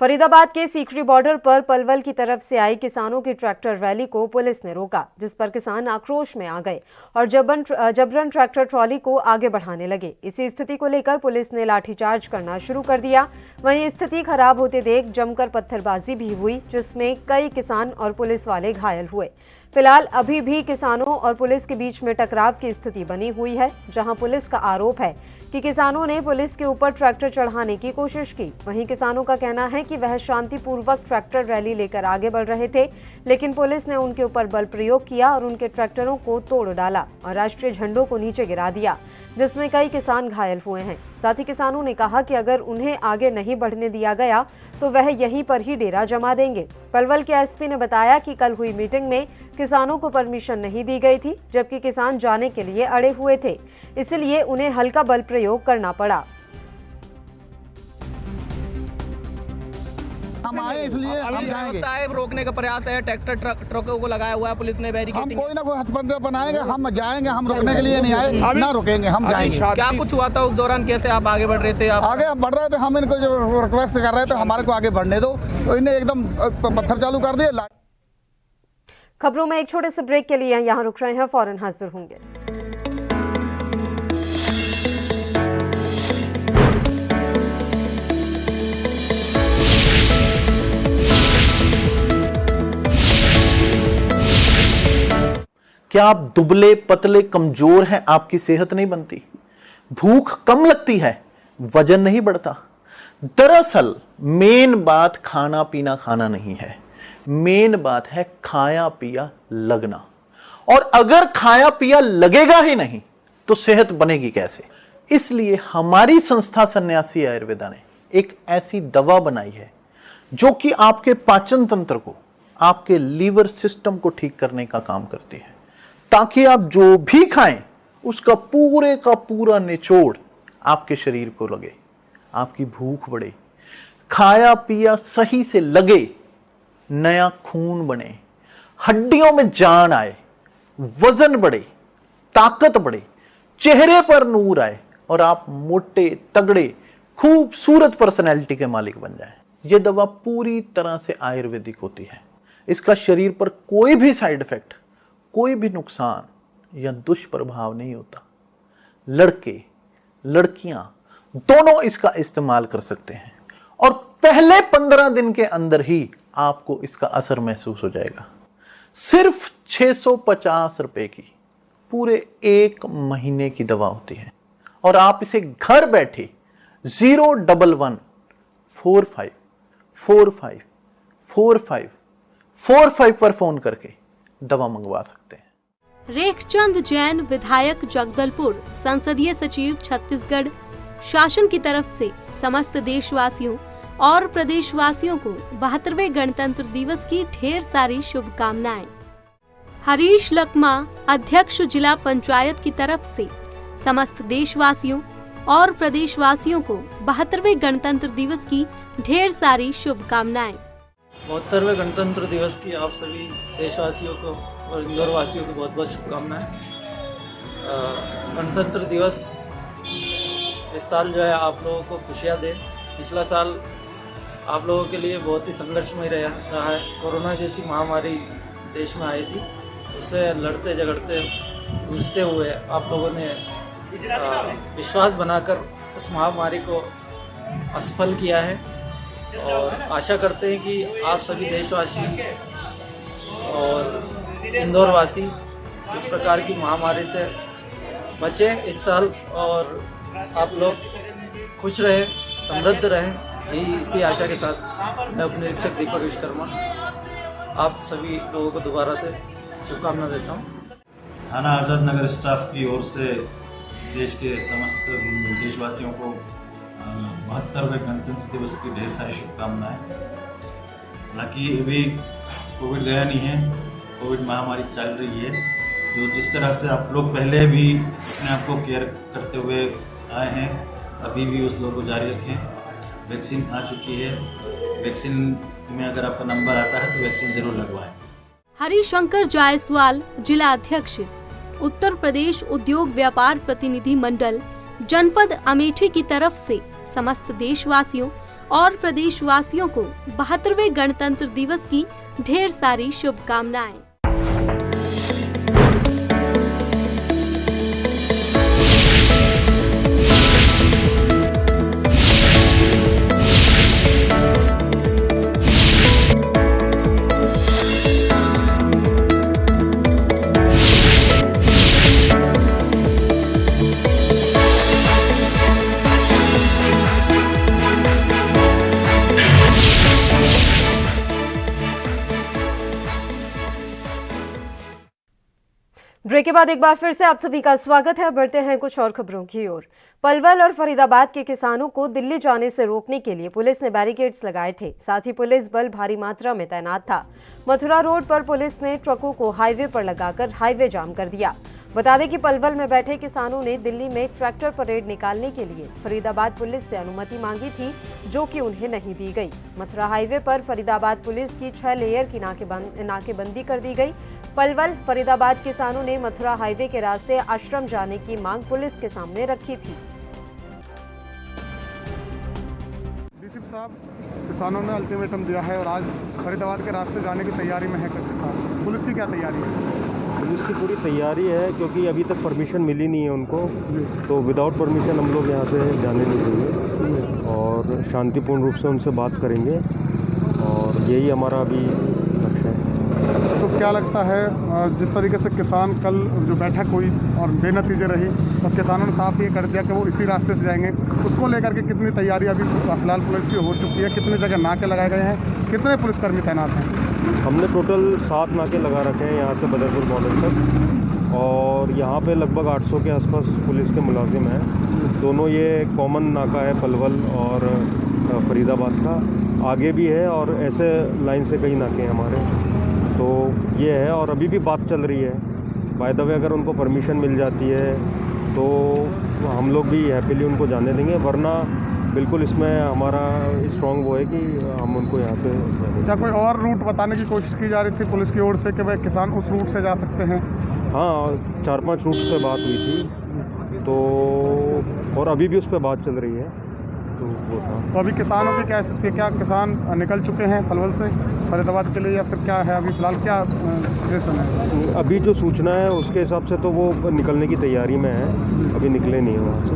फरीदाबाद के सीकरी बॉर्डर पर पलवल की तरफ से आई किसानों की ट्रैक्टर रैली को पुलिस ने रोका, जिस पर किसान आक्रोश में आ गए और जबरन ट्रैक्टर ट्रॉली को आगे बढ़ाने लगे। इसी स्थिति को लेकर पुलिस ने लाठीचार्ज करना शुरू कर दिया। वहीं स्थिति खराब होते देख जमकर पत्थरबाजी भी हुई, जिसमें कई किसान और पुलिस वाले घायल हुए। फिलहाल अभी भी किसानों और पुलिस के बीच में टकराव की स्थिति बनी हुई है, जहां पुलिस का आरोप है कि किसानों ने पुलिस के ऊपर ट्रैक्टर चढ़ाने की कोशिश की। वहीं किसानों का कहना है कि वह शांतिपूर्वक ट्रैक्टर रैली लेकर आगे बढ़ रहे थे, लेकिन पुलिस ने उनके ऊपर बल प्रयोग किया और उनके ट्रैक्टरों को तोड़ डाला और राष्ट्रीय झंडों को नीचे गिरा दिया, जिसमें कई किसान घायल हुए हैं। साथ ही किसानों ने कहा कि अगर उन्हें आगे नहीं बढ़ने दिया गया तो वह यहीं पर ही डेरा जमा देंगे। पलवल के एसपी ने बताया कि कल हुई मीटिंग में किसानों को परमिशन नहीं दी गई थी, जबकि किसान जाने के लिए अड़े हुए थे, इसलिए उन्हें हल्का बल प्रयोग करना पड़ा। हम आए इसलिए हम जाएंगे। साहब रोकने का प्रयास है, ट्रैक्टर ट्रकों को लगाया हुआ है पुलिस ने बैरिकेडिंग। हम कोई ना कोई हथबंदा बनाएंगे, हम जाएंगे, हम रोकने के लिए नहीं आए, ना रोकेंगे, हम जाएंगे। क्या कुछ हुआ था उस दौरान, कैसे आप आगे बढ़ रहे थे? आप आगे बढ़ रहे थे, हम इनको जो रिक्वेस्ट कर रहे थे हमारे को आगे बढ़ने दो, तो इन्हें एकदम पत्थर चालू कर दिए। खबरों में एक छोटे से ब्रेक के लिए यहाँ रुक रहे हैं, फौरन हाजिर होंगे। क्या आप दुबले पतले कमजोर हैं, आपकी सेहत नहीं बनती, भूख कम लगती है, वजन नहीं बढ़ता? दरअसल मेन बात खाना पीना खाना नहीं है, मेन बात है खाया पिया लगना। और अगर खाया पिया लगेगा ही नहीं तो सेहत बनेगी कैसे? इसलिए हमारी संस्था सन्यासी आयुर्वेदा ने एक ऐसी दवा बनाई है जो कि आपके पाचन तंत्र को, आपके लीवर सिस्टम को ठीक करने का काम करती है, ताकि आप जो भी खाएं उसका पूरे का पूरा निचोड़ आपके शरीर को लगे, आपकी भूख बढ़े, खाया पिया सही से लगे, नया खून बने, हड्डियों में जान आए, वजन बढ़े, ताकत बढ़े, चेहरे पर नूर आए और आप मोटे तगड़े खूबसूरत पर्सनैलिटी के मालिक बन जाएं। यह दवा पूरी तरह से आयुर्वेदिक होती है। इसका शरीर पर कोई भी साइड इफेक्ट, कोई भी नुकसान या दुष्प्रभाव नहीं होता। लड़के लड़कियां दोनों इसका इस्तेमाल कर सकते हैं और पहले 15 दिन के अंदर ही आपको इसका असर महसूस हो जाएगा। सिर्फ 650 रुपए की पूरे 1 महीने की दवा होती है और आप इसे घर बैठे 01145454545 पर फोन करके दवा मंगवा सकते हैं। रेखचंद जैन विधायक जगदलपुर संसदीय सचिव छत्तीसगढ़ शासन की तरफ से समस्त देशवासियों और प्रदेशवासियों को 72वें गणतंत्र दिवस की ढेर सारी शुभकामनाएं। हरीश लकमा अध्यक्ष जिला पंचायत की तरफ से समस्त देशवासियों और प्रदेशवासियों को 72वें गणतंत्र दिवस की ढेर सारी शुभकामनाएं। 72वें गणतंत्र दिवस की आप सभी देशवासियों को और इंदौर वासियों को बहुत बहुत शुभकामनाएं। गणतंत्र दिवस इस साल जो है आप लोगों को खुशियाँ दे। पिछला साल आप लोगों के लिए बहुत ही संघर्षमय रहा है। कोरोना जैसी महामारी देश में आई थी, उससे लड़ते झगड़ते जूझते हुए आप लोगों ने विश्वास बनाकर उस महामारी को असफल किया है और आशा करते हैं कि आप सभी देशवासी और इंदौर वासी इस प्रकार की महामारी से बचें इस साल और आप लोग खुश रहें, समृद्ध रहें। यही इसी आशा के साथ मैं अपने निरीक्षक दीपक विश्वकर्मा आप सभी लोगों को दोबारा से शुभकामना देता हूँ। थाना आज़ाद नगर स्टाफ की ओर से देश के समस्त देशवासियों को 72वें गणतंत्र दिवस की ढेर सारी शुभकामनाएं। हालांकि अभी कोविड गया नहीं है, कोविड महामारी चल रही है, जो जिस तरह से आप लोग पहले भी अपने आप को केयर करते हुए आए हैं, अभी भी उस दौर को जारी रखें। वैक्सीन आ चुकी है, वैक्सीन में अगर आपका नंबर आता है तो वैक्सीन जरूर लगवाएं। हरिशंकर जायसवाल जिला अध्यक्ष उत्तर प्रदेश उद्योग व्यापार प्रतिनिधि मंडल जनपद अमेठी की तरफ से समस्त देशवासियों और प्रदेशवासियों को 72वें गणतंत्र दिवस की ढेर सारी शुभकामनाएं। ब्रेक के बाद एक बार फिर से आप सभी का स्वागत है। बढ़ते हैं कुछ और खबरों की ओर। पलवल और फरीदाबाद के किसानों को दिल्ली जाने से रोकने के लिए पुलिस ने बैरिकेड्स लगाए थे। साथ ही पुलिस बल भारी मात्रा में तैनात था। मथुरा रोड पर पुलिस ने ट्रकों को हाईवे पर लगाकर हाईवे जाम कर दिया। बता दें कि पलवल में बैठे किसानों ने दिल्ली में ट्रैक्टर परेड निकालने के लिए फरीदाबाद पुलिस से अनुमति मांगी थी, जो कि उन्हें नहीं दी गई। मथुरा हाईवे पर फरीदाबाद पुलिस की 6 लेयर की नाकेबंदी कर दी गई। पलवल फरीदाबाद किसानों ने मथुरा हाईवे के रास्ते आश्रम जाने की मांग पुलिस के सामने रखी थी। डीसीपी साहब, किसानों ने अल्टीमेटम दिया है और आज फरीदाबाद के रास्ते जाने की तैयारी में है किसान। पुलिस की क्या तैयारी है? पुलिस की पूरी तैयारी है, क्योंकि अभी तक परमिशन मिली नहीं है उनको, तो विदाउट परमिशन हम लोग यहाँ से जाने नहीं देंगे और शांतिपूर्ण रूप से उनसे बात करेंगे और यही हमारा अभी लक्ष्य है। तो क्या लगता है, जिस तरीके से किसान कल जो बैठक हुई और बेनतीजे रही और किसानों ने साफ ये कर दिया कि वो इसी रास्ते से जाएंगे, उसको लेकर के कितनी तैयारी अभी फिलहाल पुलिस की हो चुकी है? कितनी जगह नाके लगाए गए हैं? कितने पुलिसकर्मी तैनात हैं? हमने टोटल 7 नाके लगा रखे हैं यहाँ से बदरपुर बॉर्डर तक और यहाँ पे लगभग 800 के आसपास पुलिस के मुलाजिम हैं, दोनों ये कॉमन नाका है पलवल और फरीदाबाद का, आगे भी है और ऐसे लाइन से कई नाके हैं हमारे, तो ये है। और अभी भी बात चल रही है, बाय द वे अगर उनको परमिशन मिल जाती है तो हम लोग भी हैप्पीली उनको जाने देंगे, वरना बिल्कुल इसमें हमारा स्ट्रॉन्ग वो है कि हम उनको यहाँ से क्या कोई और रूट बताने की कोशिश की जा रही थी पुलिस की ओर से कि भाई किसान उस रूट से जा सकते हैं? हाँ, 4-5 रूट्स पे बात हुई थी, तो और अभी भी उस पर बात चल रही है, तो वो था। तो अभी किसानों की क्या स्थिति, क्या किसान निकल चुके हैं पलवल से फरीदाबाद के लिए, या फिर क्या है अभी फिलहाल क्या सिचुएशन है? अभी जो सूचना है उसके हिसाब से तो वो निकलने की तैयारी में है, अभी निकले नहीं है वहाँ से।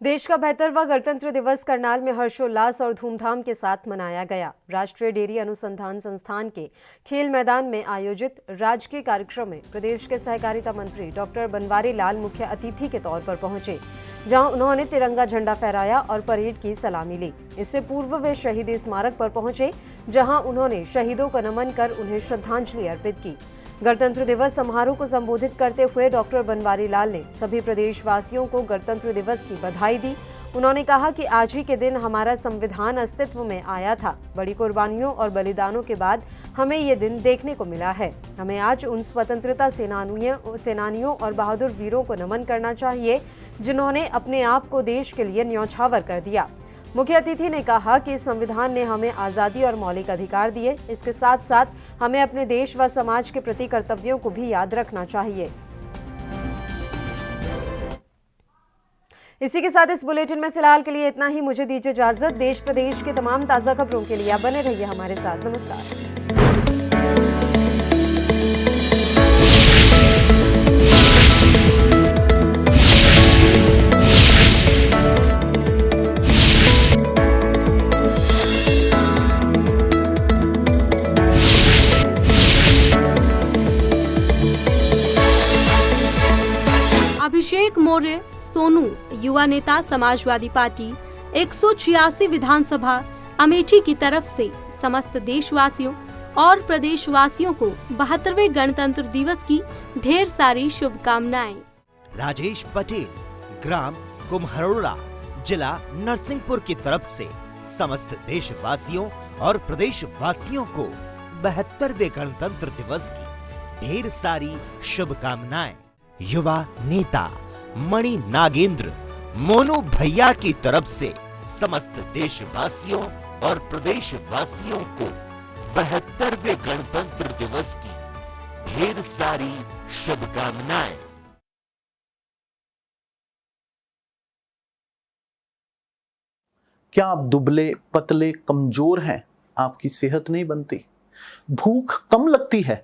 देश का 72वां गणतंत्र दिवस करनाल में हर्षोल्लास और धूमधाम के साथ मनाया गया। राष्ट्रीय डेयरी अनुसंधान संस्थान के खेल मैदान में आयोजित राजकीय कार्यक्रम में प्रदेश के सहकारिता मंत्री डॉक्टर बनवारी लाल मुख्य अतिथि के तौर पर पहुंचे, जहां उन्होंने तिरंगा झंडा फहराया और परेड की सलामी ली। इससे पूर्व वे शहीदी स्मारक पर पहुंचे, जहां उन्होंने शहीदों को नमन कर उन्हें श्रद्धांजलि अर्पित की। गणतंत्र दिवस समारोह को संबोधित करते हुए डॉक्टर बनवारी लाल ने सभी प्रदेशवासियों को गणतंत्र दिवस की बधाई दी। उन्होंने कहा कि आज ही के दिन हमारा संविधान अस्तित्व में आया था। बड़ी कुर्बानियों और बलिदानों के बाद हमें ये दिन देखने को मिला है। हमें आज उन स्वतंत्रता सेनानियों और बहादुर वीरों को नमन करना चाहिए जिन्होंने अपने आप को देश के लिए न्यौछावर कर दिया। मुख्य अतिथि ने कहा कि संविधान ने हमें आज़ादी और मौलिक अधिकार दिए। इसके साथ साथ हमें अपने देश व समाज के प्रति कर्तव्यों को भी याद रखना चाहिए। इसी के साथ इस बुलेटिन में फिलहाल के लिए इतना ही। मुझे दीजिए इजाजत। देश प्रदेश के तमाम ताज़ा खबरों के लिए आप बने रहिए हमारे साथ। नमस्कार। अभिषेक मौर्य सोनू युवा नेता समाजवादी पार्टी 186 विधानसभा अमेठी की तरफ से समस्त देशवासियों और प्रदेशवासियों को 72वें गणतंत्र दिवस की ढेर सारी शुभकामनाएं। राजेश पटेल, ग्राम कुम्हरोड़ा, जिला नरसिंहपुर की तरफ से समस्त देशवासियों और प्रदेशवासियों को 72वें गणतंत्र दिवस की ढेर सारी शुभकामनाएं। युवा नेता मणि नागेंद्र मोनू भैया की तरफ से समस्त देशवासियों और प्रदेशवासियों को 72वें गणतंत्र दिवस की ढेर सारी शुभकामनाएं। क्या आप दुबले पतले कमजोर हैं? आपकी सेहत नहीं बनती, भूख कम लगती है,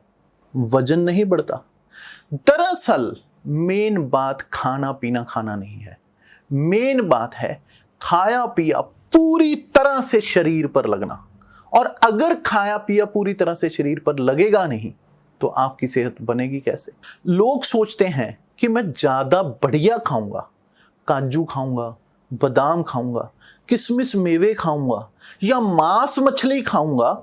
वजन नहीं बढ़ता। दरअसल मेन बात खाना खाना नहीं है। मेन बात है खाया पिया पूरी तरह से शरीर पर लगना। और अगर खाया पिया पूरी तरह से शरीर पर लगेगा नहीं तो आपकी सेहत बनेगी कैसे? लोग सोचते हैं कि मैं ज्यादा बढ़िया खाऊंगा, काजू खाऊंगा, बादाम खाऊंगा, किशमिश मेवे खाऊंगा या मांस मछली खाऊंगा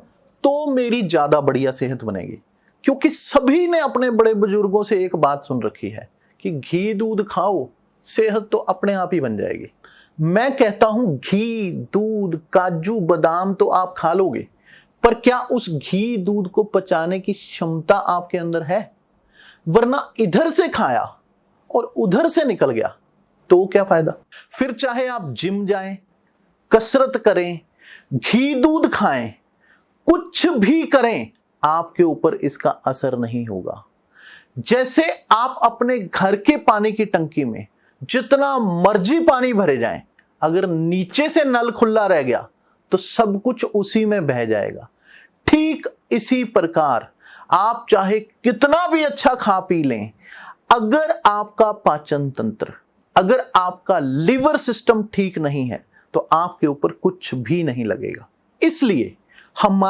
तो मेरी ज्यादा बढ़िया सेहत बनेगी। क्योंकि सभी ने अपने बड़े बुजुर्गों से एक बात सुन रखी है कि घी दूध खाओ, सेहत तो अपने आप ही बन जाएगी। मैं कहता हूं घी दूध काजू बादाम तो आप खा लोगे, पर क्या उस घी दूध को पचाने की क्षमता आपके अंदर है? वरना इधर से खाया और उधर से निकल गया तो क्या फायदा? फिर चाहे आप जिम जाएं, कसरत करें, घी दूध खाएं, कुछ भी करें, आपके ऊपर इसका असर नहीं होगा। जैसे आप अपने घर के पानी की टंकी में जितना मर्जी पानी भरे जाएं, अगर नीचे से नल खुला रह गया तो सब कुछ उसी में बह जाएगा। ठीक इसी प्रकार आप चाहे कितना भी अच्छा खा पी लें, अगर आपका पाचन तंत्र, अगर आपका लिवर सिस्टम ठीक नहीं है तो आपके ऊपर कुछ भी नहीं लगेगा। इसलिए हमारे